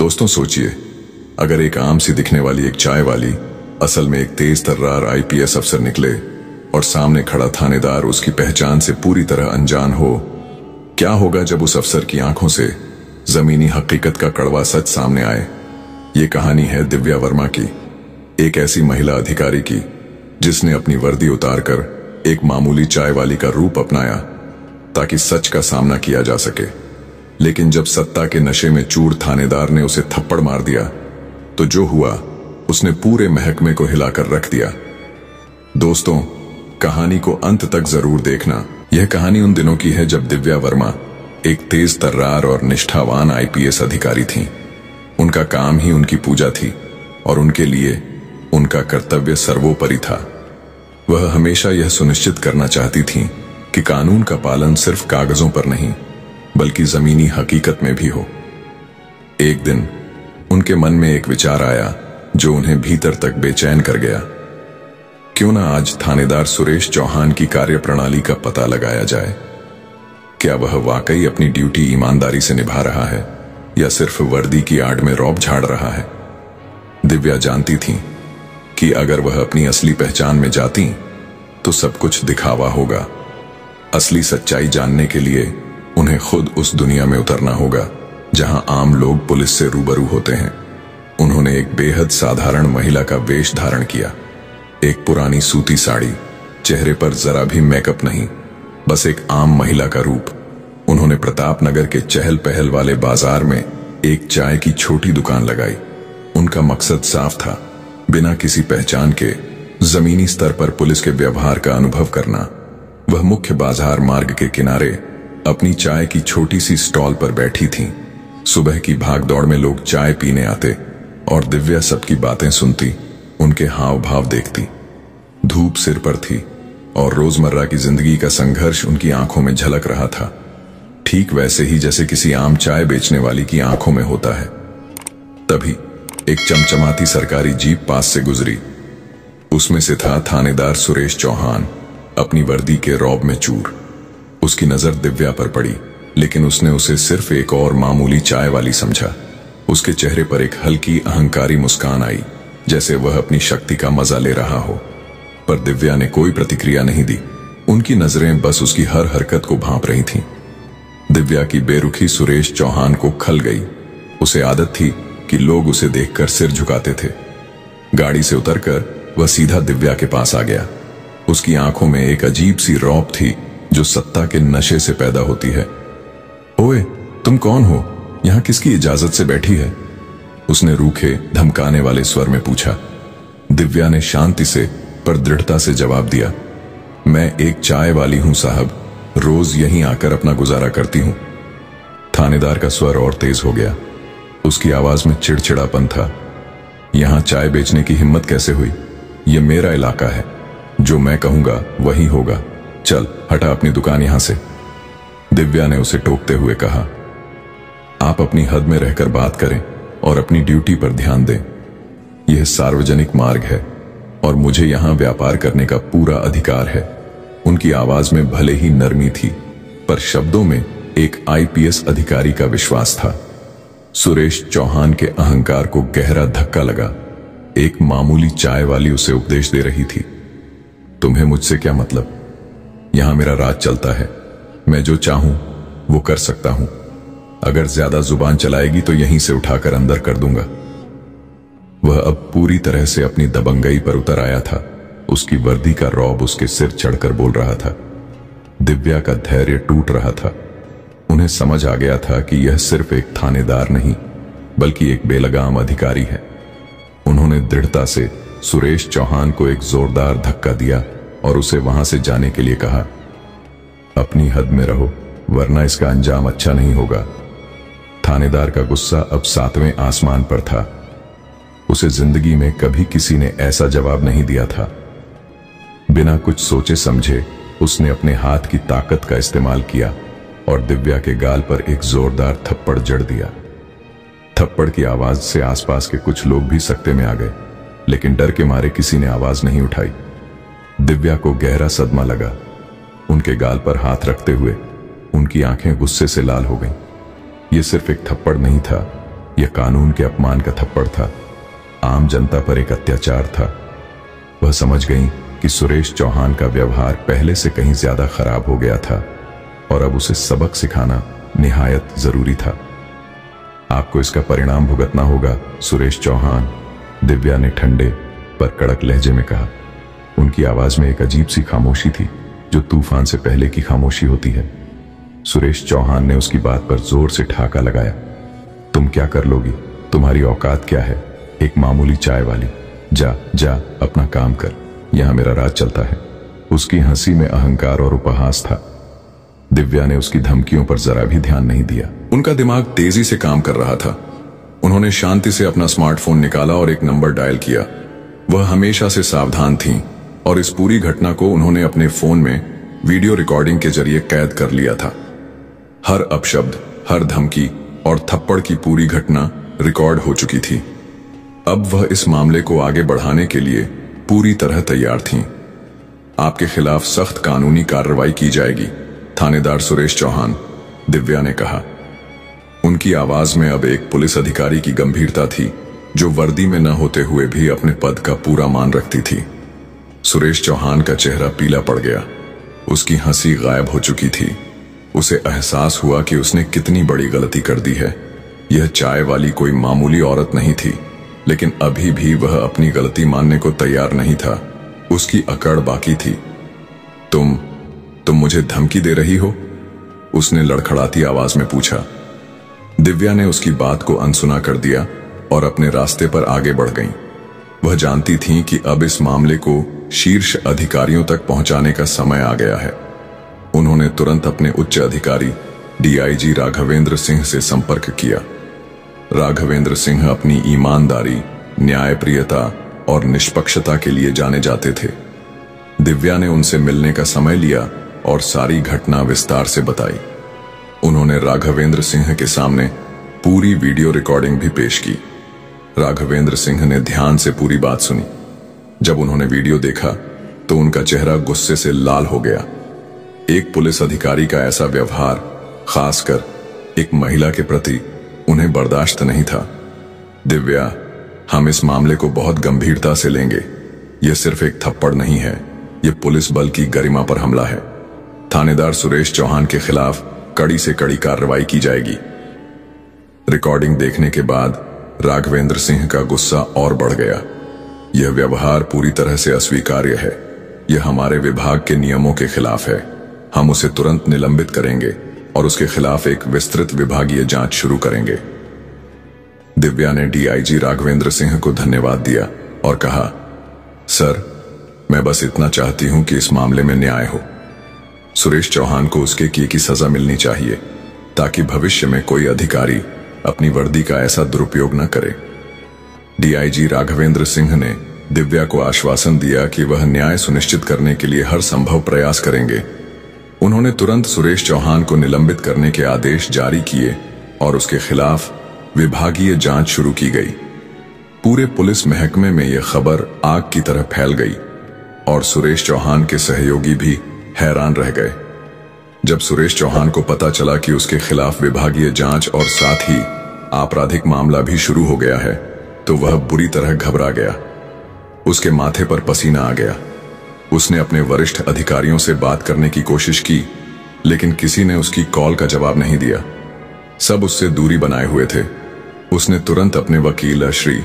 दोस्तों सोचिए, अगर एक आम सी दिखने वाली एक चाय वाली असल में एक तेज तर्रार आईपीएस अफसर निकले और सामने खड़ा थानेदार उसकी पहचान से पूरी तरह अनजान हो, क्या होगा जब उस अफसर की आंखों से जमीनी हकीकत का कड़वा सच सामने आए। ये कहानी है दिव्या वर्मा की, एक ऐसी महिला अधिकारी की जिसने अपनी वर्दी उतारकर एक मामूली चाय वाली का रूप अपनाया ताकि सच का सामना किया जा सके। लेकिन जब सत्ता के नशे में चूर थानेदार ने उसे थप्पड़ मार दिया तो जो हुआ उसने पूरे महकमे को हिलाकर रख दिया। दोस्तों, कहानी को अंत तक जरूर देखना। यह कहानी उन दिनों की है जब दिव्या वर्मा एक तेज तर्रार और निष्ठावान आईपीएस अधिकारी थीं। उनका काम ही उनकी पूजा थी और उनके लिए उनका कर्तव्य सर्वोपरि था। वह हमेशा यह सुनिश्चित करना चाहती थीं कि कानून का पालन सिर्फ कागजों पर नहीं बल्कि जमीनी हकीकत में भी हो। एक दिन उनके मन में एक विचार आया जो उन्हें भीतर तक बेचैन कर गया। क्यों ना आज थानेदार सुरेश चौहान की कार्यप्रणाली का पता लगाया जाए। क्या वह वाकई अपनी ड्यूटी ईमानदारी से निभा रहा है या सिर्फ वर्दी की आड़ में रौब झाड़ रहा है। दिव्या जानती थी कि अगर वह अपनी असली पहचान में जाती तो सब कुछ दिखावा होगा। असली सच्चाई जानने के लिए उन्हें खुद उस दुनिया में उतरना होगा जहां आम लोग पुलिस से रूबरू होते हैं। उन्होंने एक बेहद साधारण महिला का वेश धारण किया। एक पुरानी सूती साड़ी, चेहरे पर जरा भी मेकअप नहीं, बस एक आम महिला का रूप। उन्होंने प्रतापनगर के चहल पहल वाले बाजार में एक चाय की छोटी दुकान लगाई। उनका मकसद साफ था, बिना किसी पहचान के जमीनी स्तर पर पुलिस के व्यवहार का अनुभव करना। वह मुख्य बाजार मार्ग के किनारे अपनी चाय की छोटी सी स्टॉल पर बैठी थीं। सुबह की भागदौड़ में लोग चाय पीने आते और दिव्या सबकी बातें सुनती, उनके हाव भाव देखती। धूप सिर पर थी और रोजमर्रा की जिंदगी का संघर्ष उनकी आंखों में झलक रहा था, ठीक वैसे ही जैसे किसी आम चाय बेचने वाली की आंखों में होता है। तभी एक चमचमाती सरकारी जीप पास से गुजरी। उसमें से था थानेदार सुरेश चौहान, अपनी वर्दी के रौब में चूर। उसकी नजर दिव्या पर पड़ी, लेकिन उसने उसे सिर्फ एक और मामूली चाय वाली समझा। उसके चेहरे पर एक हल्की अहंकारी मुस्कान आई, जैसे वह अपनी शक्ति का मजा ले रहा हो। पर दिव्या ने कोई प्रतिक्रिया नहीं दी। उनकी नजरें बस उसकी हर हरकत को भांप रही थीं। दिव्या की बेरुखी सुरेश चौहान को खल गई। उसे आदत थी कि लोग उसे देखकर सिर झुकाते थे। गाड़ी से उतरकर वह सीधा दिव्या के पास आ गया। उसकी आंखों में एक अजीब सी रौब थी जो सत्ता के नशे से पैदा होती है। ओए, तुम कौन हो? यहां किसकी इजाजत से बैठी है? उसने रूखे धमकाने वाले स्वर में पूछा। दिव्या ने शांति से पर दृढ़ता से जवाब दिया, मैं एक चाय वाली हूं साहब, रोज यहीं आकर अपना गुजारा करती हूं। थानेदार का स्वर और तेज हो गया। उसकी आवाज में चिड़चिड़ापन था। यहां चाय बेचने की हिम्मत कैसे हुई? यह मेरा इलाका है, जो मैं कहूंगा वही होगा। चल हटा अपनी दुकान यहां से। दिव्या ने उसे टोकते हुए कहा, आप अपनी हद में रहकर बात करें और अपनी ड्यूटी पर ध्यान दें। यह सार्वजनिक मार्ग है और मुझे यहां व्यापार करने का पूरा अधिकार है। उनकी आवाज में भले ही नरमी थी, पर शब्दों में एक आईपीएस अधिकारी का विश्वास था। सुरेश चौहान के अहंकार को गहरा धक्का लगा। एक मामूली चाय वाली उसे उपदेश दे रही थी। तुम्हें मुझसे क्या मतलब? यहां मेरा राज चलता है, मैं जो चाहूं वो कर सकता हूं। अगर ज्यादा जुबान चलाएगी तो यहीं से उठाकर अंदर कर दूंगा। वह अब पूरी तरह से अपनी दबंगई पर उतर आया था। उसकी वर्दी का रौब उसके सिर चढ़कर बोल रहा था। दिव्या का धैर्य टूट रहा था। उन्हें समझ आ गया था कि यह सिर्फ एक थानेदार नहीं बल्कि एक बेलगाम अधिकारी है। उन्होंने दृढ़ता से सुरेश चौहान को एक जोरदार धक्का दिया और उसे वहां से जाने के लिए कहा, अपनी हद में रहो वरना इसका अंजाम अच्छा नहीं होगा। थानेदार का गुस्सा अब 7वें आसमान पर था। उसे जिंदगी में कभी किसी ने ऐसा जवाब नहीं दिया था। बिना कुछ सोचे समझे उसने अपने हाथ की ताकत का इस्तेमाल किया और दिव्या के गाल पर एक जोरदार थप्पड़ जड़ दिया। थप्पड़ की आवाज से आसपास के कुछ लोग भी सकते में आ गए, लेकिन डर के मारे किसी ने आवाज नहीं उठाई। दिव्या को गहरा सदमा लगा। उनके गाल पर हाथ रखते हुए उनकी आंखें गुस्से से लाल हो गईं। यह सिर्फ एक थप्पड़ नहीं था, यह कानून के अपमान का थप्पड़ था, आम जनता पर एक अत्याचार था। वह समझ गई कि सुरेश चौहान का व्यवहार पहले से कहीं ज्यादा खराब हो गया था और अब उसे सबक सिखाना निहायत जरूरी था। आपको इसका परिणाम भुगतना होगा, सुरेश चौहान, दिव्या ने ठंडे पर कड़क लहजे में कहा। उनकी आवाज में एक अजीब सी खामोशी थी, जो तूफान से पहले की खामोशी होती है। सुरेश चौहान ने उसकी बात पर जोर से ठहाका लगाया। तुम क्या कर लोगी? तुम्हारी औकात क्या है? एक मामूली चाय वाली। जा जा अपना काम कर, यहां मेरा राज चलता है। उसकी हंसी में अहंकार और उपहास था। दिव्या ने उसकी धमकियों पर जरा भी ध्यान नहीं दिया। उनका दिमाग तेजी से काम कर रहा था। उन्होंने शांति से अपना स्मार्टफोन निकाला और एक नंबर डायल किया। वह हमेशा से सावधान थीं और इस पूरी घटना को उन्होंने अपने फोन में वीडियो रिकॉर्डिंग के जरिए कैद कर लिया था। हर अपशब्द, हर धमकी और थप्पड़ की पूरी घटना रिकॉर्ड हो चुकी थी। अब वह इस मामले को आगे बढ़ाने के लिए पूरी तरह तैयार थीं। आपके खिलाफ सख्त कानूनी कार्रवाई की जाएगी, थानेदार सुरेश चौहान, दिव्या ने कहा। उनकी आवाज में अब एक पुलिस अधिकारी की गंभीरता थी, जो वर्दी में न होते हुए भी अपने पद का पूरा मान रखती थी। सुरेश चौहान का चेहरा पीला पड़ गया। उसकी हंसी गायब हो चुकी थी। उसे एहसास हुआ कि उसने कितनी बड़ी गलती कर दी है। यह चाय वाली कोई मामूली औरत नहीं थी, लेकिन अभी भी वह अपनी गलती मानने को तैयार नहीं था। उसकी अकड़ बाकी थी। तुम मुझे धमकी दे रही हो? उसने लड़खड़ाती आवाज में पूछा। दिव्या ने उसकी बात को अनसुना कर दिया और अपने रास्ते पर आगे बढ़ गईं। वह जानती थीं कि अब इस मामले को शीर्ष अधिकारियों तक पहुंचाने का समय आ गया है। उन्होंने तुरंत अपने उच्च अधिकारी डीआईजी राघवेंद्र सिंह से संपर्क किया। राघवेंद्र सिंह अपनी ईमानदारी, न्यायप्रियता और निष्पक्षता के लिए जाने जाते थे। दिव्या ने उनसे मिलने का समय लिया और सारी घटना विस्तार से बताई। उन्होंने राघवेंद्र सिंह के सामने पूरी वीडियो रिकॉर्डिंग भी पेश की। राघवेंद्र सिंह ने ध्यान से पूरी बात सुनी। जब उन्होंने वीडियो देखा तो उनका चेहरा गुस्से से लाल हो गया। एक पुलिस अधिकारी का ऐसा व्यवहार, खासकर एक महिला के प्रति, उन्हें बर्दाश्त नहीं था। दिव्या, हम इस मामले को बहुत गंभीरता से लेंगे। यह सिर्फ एक थप्पड़ नहीं है, यह पुलिस बल की गरिमा पर हमला है। थानेदार सुरेश चौहान के खिलाफ कड़ी से कड़ी कार्रवाई की जाएगी। रिकॉर्डिंग देखने के बाद राघवेंद्र सिंह का गुस्सा और बढ़ गया। यह व्यवहार पूरी तरह से अस्वीकार्य है। यह हमारे विभाग के नियमों के खिलाफ है। हम उसे तुरंत निलंबित करेंगे और उसके खिलाफ एक विस्तृत विभागीय जांच शुरू करेंगे। दिव्या ने डीआईजी राघवेंद्र सिंह को धन्यवाद दिया और कहा, सर, मैं बस इतना चाहती हूं कि इस मामले में न्याय हो। सुरेश चौहान को उसके किए की सजा मिलनी चाहिए, ताकि भविष्य में कोई अधिकारी अपनी वर्दी का ऐसा दुरुपयोग न करे। डीआईजी राघवेंद्र सिंह ने दिव्या को आश्वासन दिया कि वह न्याय सुनिश्चित करने के लिए हर संभव प्रयास करेंगे। उन्होंने तुरंत सुरेश चौहान को निलंबित करने के आदेश जारी किए और उसके खिलाफ विभागीय जांच शुरू की गई। पूरे पुलिस महकमे में यह खबर आग की तरह फैल गई और सुरेश चौहान के सहयोगी भी हैरान रह गए। जब सुरेश चौहान को पता चला कि उसके खिलाफ विभागीय जांच और साथ ही आपराधिक मामला भी शुरू हो गया है, तो वह बुरी तरह घबरा गया। उसके माथे पर पसीना आ गया। उसने अपने वरिष्ठ अधिकारियों से बात करने की कोशिश की, लेकिन किसी ने उसकी कॉल का जवाब नहीं दिया। सब उससे दूरी बनाए हुए थे। उसने तुरंत अपने वकील श्री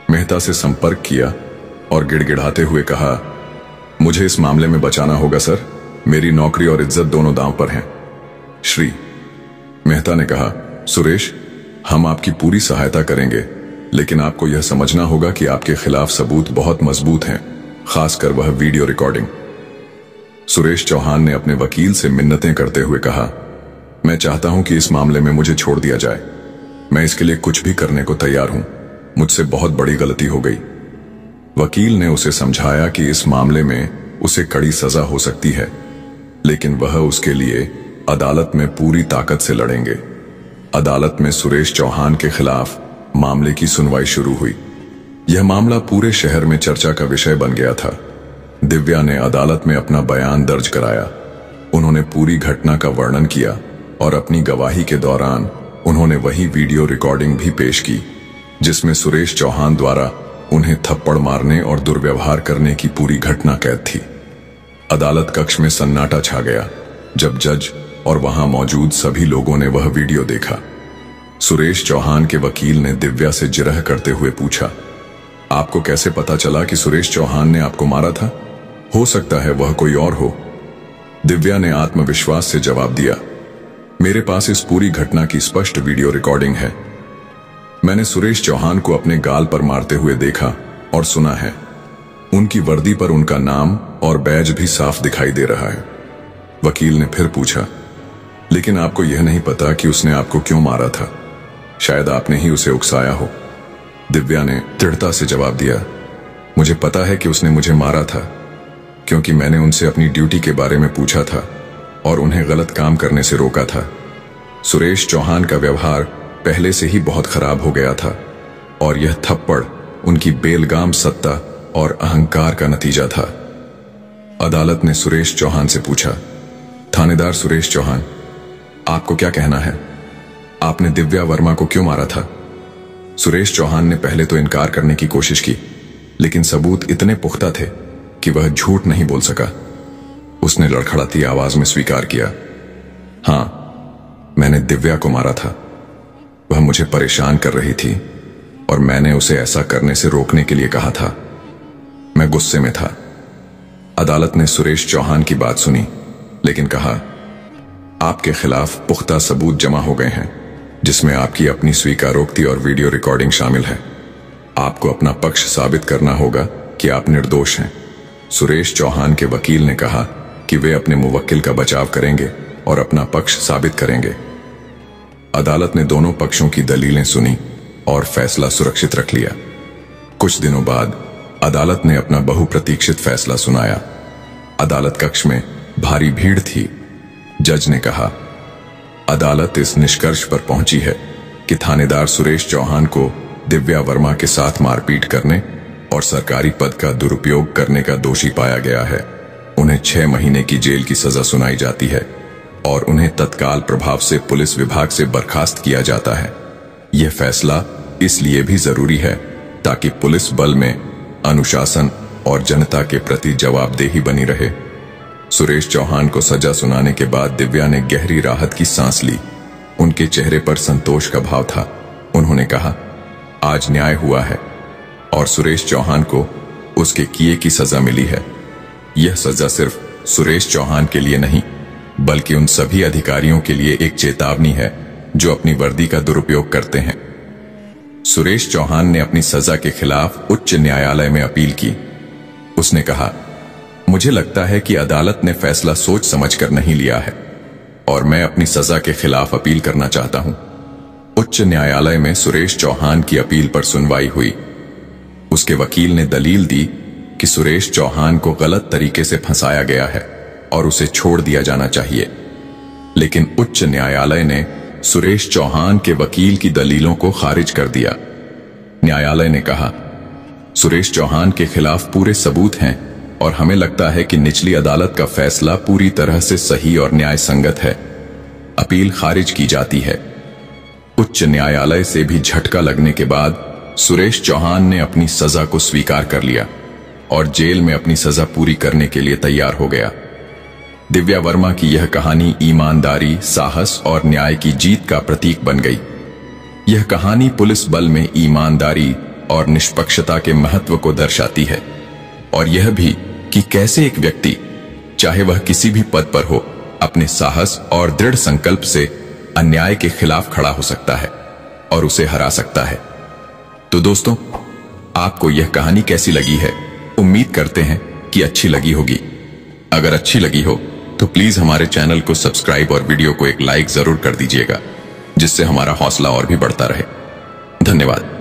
मेहता से संपर्क किया और गिड़गिड़ाते हुए कहा, मुझे इस मामले में बचाना होगा सर, मेरी नौकरी और इज्जत दोनों दांव पर हैं। श्री मेहता ने कहा, सुरेश, हम आपकी पूरी सहायता करेंगे, लेकिन आपको यह समझना होगा कि आपके खिलाफ सबूत बहुत मजबूत हैं, खासकर वह वीडियो रिकॉर्डिंग। सुरेश चौहान ने अपने वकील से मिन्नतें करते हुए कहा, मैं चाहता हूं कि इस मामले में मुझे छोड़ दिया जाए। मैं इसके लिए कुछ भी करने को तैयार हूं। मुझसे बहुत बड़ी गलती हो गई। वकील ने उसे समझाया कि इस मामले में उसे कड़ी सजा हो सकती है, लेकिन वह उसके लिए अदालत में पूरी ताकत से लड़ेंगे। अदालत में सुरेश चौहान के खिलाफ मामले की सुनवाई शुरू हुई। यह मामला पूरे शहर में चर्चा का विषय बन गया था। दिव्या ने अदालत में अपना बयान दर्ज कराया। उन्होंने पूरी घटना का वर्णन किया और अपनी गवाही के दौरान उन्होंने वही वीडियो रिकॉर्डिंग भी पेश की जिसमें सुरेश चौहान द्वारा उन्हें थप्पड़ मारने और दुर्व्यवहार करने की पूरी घटना कैद थी। अदालत कक्ष में सन्नाटा छा गया जब जज और वहां मौजूद सभी लोगों ने वह वीडियो देखा। सुरेश चौहान के वकील ने दिव्या से जिरह करते हुए पूछा, आपको कैसे पता चला कि सुरेश चौहान ने आपको मारा था? हो सकता है वह कोई और हो। दिव्या ने आत्मविश्वास से जवाब दिया, मेरे पास इस पूरी घटना की स्पष्ट वीडियो रिकॉर्डिंग है। मैंने सुरेश चौहान को अपने गाल पर मारते हुए देखा और सुना है। उनकी वर्दी पर उनका नाम और बैज भी साफ दिखाई दे रहा है। वकील ने फिर पूछा, लेकिन आपको यह नहीं पता कि उसने आपको क्यों मारा था? शायद आपने ही उसे उकसाया हो। दिव्या ने दृढ़ता से जवाब दिया, मुझे पता है कि उसने मुझे मारा था क्योंकि मैंने उनसे अपनी ड्यूटी के बारे में पूछा था और उन्हें गलत काम करने से रोका था। सुरेश चौहान का व्यवहार पहले से ही बहुत खराब हो गया था और यह थप्पड़ उनकी बेलगाम सत्ता और अहंकार का नतीजा था। अदालत ने सुरेश चौहान से पूछा, थानेदार सुरेश चौहान, आपको क्या कहना है? आपने दिव्या वर्मा को क्यों मारा था? सुरेश चौहान ने पहले तो इनकार करने की कोशिश की, लेकिन सबूत इतने पुख्ता थे कि वह झूठ नहीं बोल सका। उसने लड़खड़ाती आवाज में स्वीकार किया, हां, मैंने दिव्या को मारा था। वह मुझे परेशान कर रही थी और मैंने उसे ऐसा करने से रोकने के लिए कहा था। मैं गुस्से में था। अदालत ने सुरेश चौहान की बात सुनी, लेकिन कहा, आपके खिलाफ पुख्ता सबूत जमा हो गए हैं जिसमें आपकी अपनी स्वीकारोक्ति और वीडियो रिकॉर्डिंग शामिल है। आपको अपना पक्ष साबित करना होगा कि आप निर्दोष हैं। सुरेश चौहान के वकील ने कहा कि वे अपने मुवक्किल का बचाव करेंगे और अपना पक्ष साबित करेंगे। अदालत ने दोनों पक्षों की दलीलें सुनी और फैसला सुरक्षित रख लिया। कुछ दिनों बाद अदालत ने अपना बहुप्रतीक्षित फैसला सुनाया। अदालत कक्ष में भारी भीड़ थी। जज ने कहा, अदालत इस निष्कर्ष पर पहुंची है कि थानेदार सुरेश चौहान को दिव्या वर्मा के साथ मारपीट करने और सरकारी पद का दुरुपयोग करने का दोषी पाया गया है। उन्हें 6 महीने की जेल की सजा सुनाई जाती है और उन्हें तत्काल प्रभाव से पुलिस विभाग से बर्खास्त किया जाता है। यह फैसला इसलिए भी जरूरी है ताकि पुलिस बल में अनुशासन और जनता के प्रति जवाबदेही बनी रहे। सुरेश चौहान को सजा सुनाने के बाद दिव्या ने गहरी राहत की सांस ली। उनके चेहरे पर संतोष का भाव था। उन्होंने कहा, आज न्याय हुआ है और सुरेश चौहान को उसके किए की सजा मिली है। यह सजा सिर्फ सुरेश चौहान के लिए नहीं, बल्कि उन सभी अधिकारियों के लिए एक चेतावनी है जो अपनी वर्दी का दुरुपयोग करते हैं। सुरेश चौहान ने अपनी सजा के खिलाफ उच्च न्यायालय में अपील की। उसने कहा, मुझे लगता है कि अदालत ने फैसला सोच समझकर नहीं लिया है और मैं अपनी सजा के खिलाफ अपील करना चाहता हूं। उच्च न्यायालय में सुरेश चौहान की अपील पर सुनवाई हुई। उसके वकील ने दलील दी कि सुरेश चौहान को गलत तरीके से फंसाया गया है और उसे छोड़ दिया जाना चाहिए, लेकिन उच्च न्यायालय ने सुरेश चौहान के वकील की दलीलों को खारिज कर दिया। न्यायालय ने कहा, सुरेश चौहान के खिलाफ पूरे सबूत हैं और हमें लगता है कि निचली अदालत का फैसला पूरी तरह से सही और न्याय संगत है। अपील खारिज की जाती है। उच्च न्यायालय से भी झटका लगने के बाद सुरेश चौहान ने अपनी सजा को स्वीकार कर लिया और जेल में अपनी सजा पूरी करने के लिए तैयार हो गया। दिव्या वर्मा की यह कहानी ईमानदारी, साहस और न्याय की जीत का प्रतीक बन गई। यह कहानी पुलिस बल में ईमानदारी और निष्पक्षता के महत्व को दर्शाती है और यह भी कि कैसे एक व्यक्ति, चाहे वह किसी भी पद पर हो, अपने साहस और दृढ़ संकल्प से अन्याय के खिलाफ खड़ा हो सकता है और उसे हरा सकता है। तो दोस्तों, आपको यह कहानी कैसी लगी है? उम्मीद करते हैं कि अच्छी लगी होगी। अगर अच्छी लगी हो तो प्लीज हमारे चैनल को सब्सक्राइब और वीडियो को एक लाइक जरूर कर दीजिएगा, जिससे हमारा हौसला और भी बढ़ता रहे। धन्यवाद।